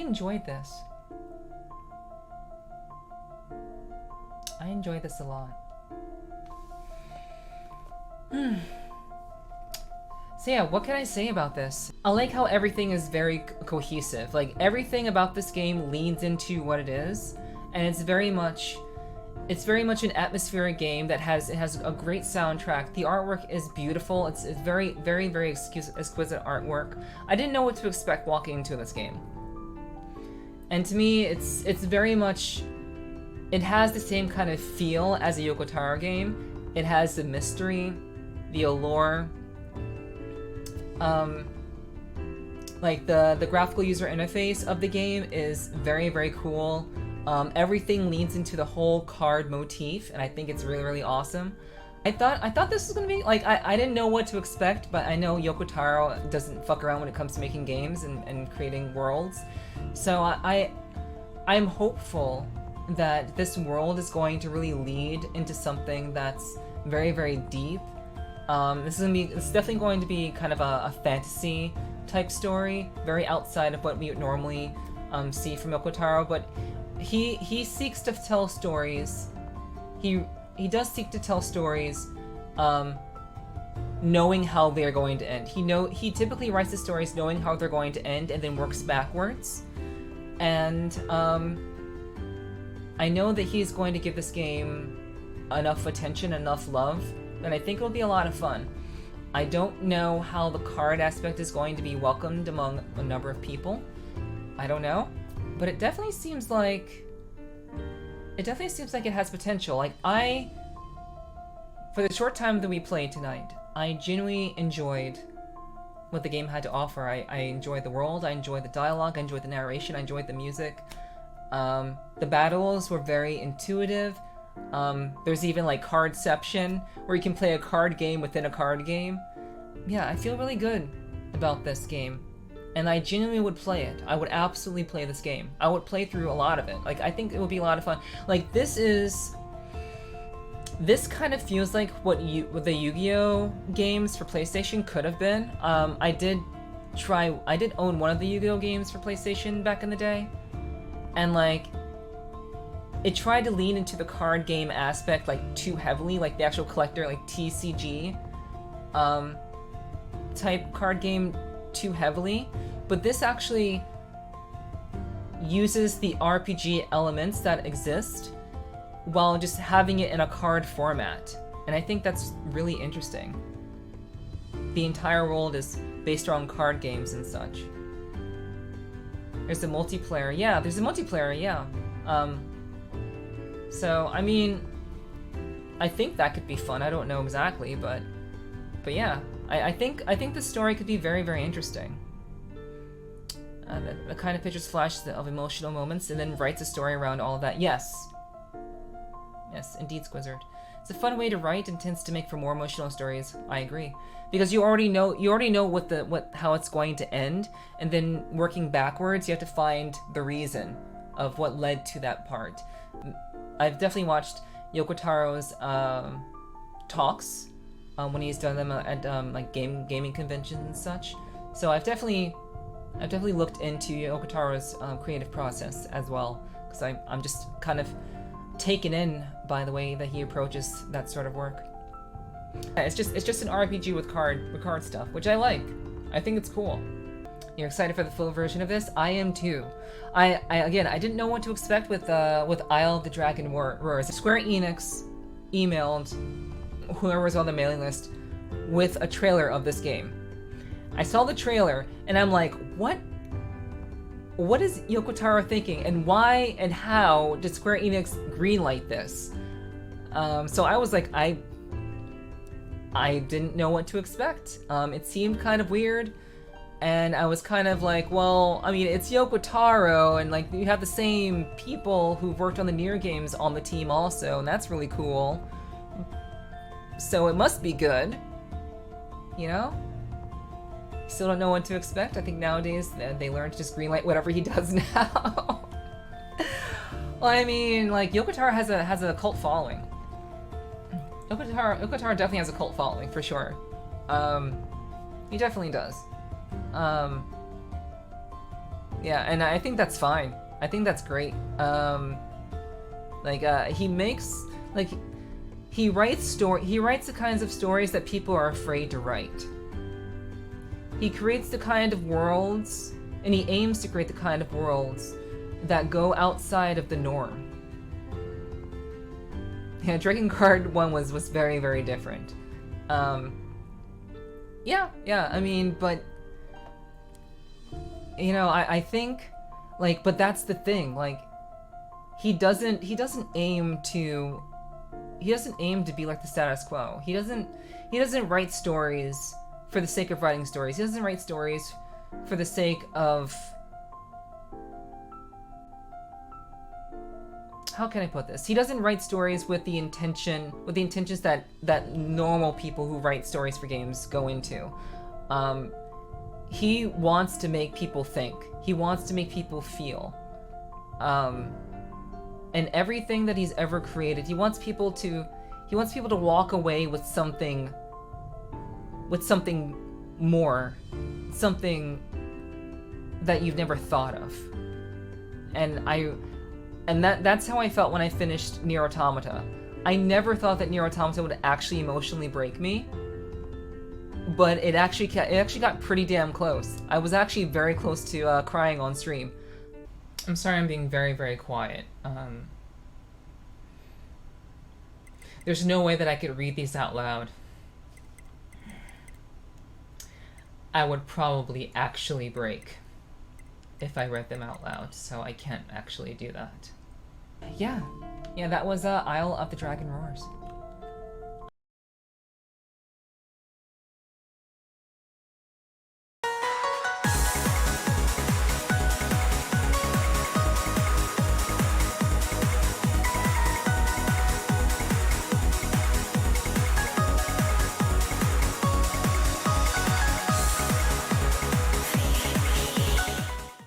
enjoyed this. I enjoyed this a lot. So yeah, what can I say about this? I like how everything is very cohesive. Like, everything about this game leans into what it is, and it's very much an atmospheric game that has a great soundtrack. The artwork is beautiful. It's very, very, very exquisite artwork. I didn't know what to expect walking into this game. And to me, it's very much, it has the same kind of feel as a Yoko Taro game. It has the mystery, the allure, like the graphical user interface of the game is very, very cool. Everything leans into the whole card motif, and I think it's really, really awesome. I thought this was gonna be like, I didn't know what to expect, but I know Yoko Taro doesn't fuck around when it comes to making games and creating worlds. So I'm hopeful that this world is going to really lead into something that's very, very deep. It's definitely going to be kind of a fantasy type story, very outside of what we would normally see from Yoko Taro, but he seeks to tell stories. He does seek to tell stories, knowing how they're going to end. He typically writes the stories knowing how they're going to end and then works backwards. And I know that he's going to give this game enough attention, enough love, and I think it'll be a lot of fun. I don't know how the card aspect is going to be welcomed among a number of people. I don't know, but it definitely seems like it has potential. Like, for the short time that we played tonight, I genuinely enjoyed what the game had to offer. I enjoyed the world, I enjoyed the dialogue, I enjoyed the narration, I enjoyed the music. The battles were very intuitive. There's even like cardception, where you can play a card game within a card game. Yeah, I feel really good about this game, and I genuinely would play it. I would absolutely play this game. I would play through a lot of it. Like, I think it would be a lot of fun. Like, this kind of feels like what the Yu-Gi-Oh games for PlayStation could have been. I did own one of the Yu-Gi-Oh games for PlayStation back in the day, and like, it tried to lean into the card game aspect like too heavily, like the actual collector, like TCG type card game too heavily. But this actually uses the RPG elements that exist while just having it in a card format. And I think that's really interesting. The entire world is based around card games and such. There's a multiplayer. Yeah, there's a multiplayer, yeah. So, I mean, I think that could be fun. I don't know exactly, but yeah, I think the story could be very, very interesting. The kind of pictures flashes of emotional moments and then writes a story around all of that. Yes, indeed, Squizzard. It's a fun way to write and tends to make for more emotional stories. I agree, because you already know how it's going to end, and then working backwards, you have to find the reason of what led to that part. I've definitely watched Yoko Taro's talks when he's done them at like gaming conventions and such. So I've definitely looked into Yoko Taro's creative process as well, because I'm just kind of taken in by the way that he approaches that sort of work. It's just an RPG with card stuff, which I like. I think it's cool. You're excited for the full version of this? I am too. I didn't know what to expect with Isle of the Dragon Roars. Square Enix emailed whoever was on the mailing list with a trailer of this game. I saw the trailer and I'm like, what is Yoko Taro thinking, and why and how did Square Enix greenlight this? So I was like, I didn't know what to expect. It seemed kind of weird. And I was kind of like, well, I mean, it's Yoko Taro, and like, you have the same people who've worked on the Nier games on the team also, and that's really cool. So it must be good, you know? Still don't know what to expect. I think nowadays they learn to just greenlight whatever he does now. Well, I mean, like, Yoko Taro has a cult following. Yoko Taro definitely has a cult following, for sure. He definitely does. Yeah, and I think that's fine. I think that's great. He makes, like, he writes the kinds of stories that people are afraid to write. He creates the kind of worlds, and he aims to create the kind of worlds that go outside of the norm. Yeah, Dragon Guard 1 was very, very different. Yeah, I mean, but, you know, I think, like, but that's the thing, like, he doesn't aim to be like the status quo. He doesn't write stories for the sake of writing stories. He doesn't write stories for the sake of, how can I put this? He doesn't write stories with the intentions that normal people who write stories for games go into. He wants to make people think. He wants to make people feel. And everything that he's ever created, he wants people to walk away with something more, something that you've never thought of. And that's how I felt when I finished Nier Automata. I never thought that Nier Automata would actually emotionally break me, but it actually got pretty damn close. I was actually very close to crying on stream. I'm sorry I'm being very, very quiet. There's no way that I could read these out loud. I would probably actually break if I read them out loud, so I can't actually do that. Yeah, that was Isle of the Dragon Roars.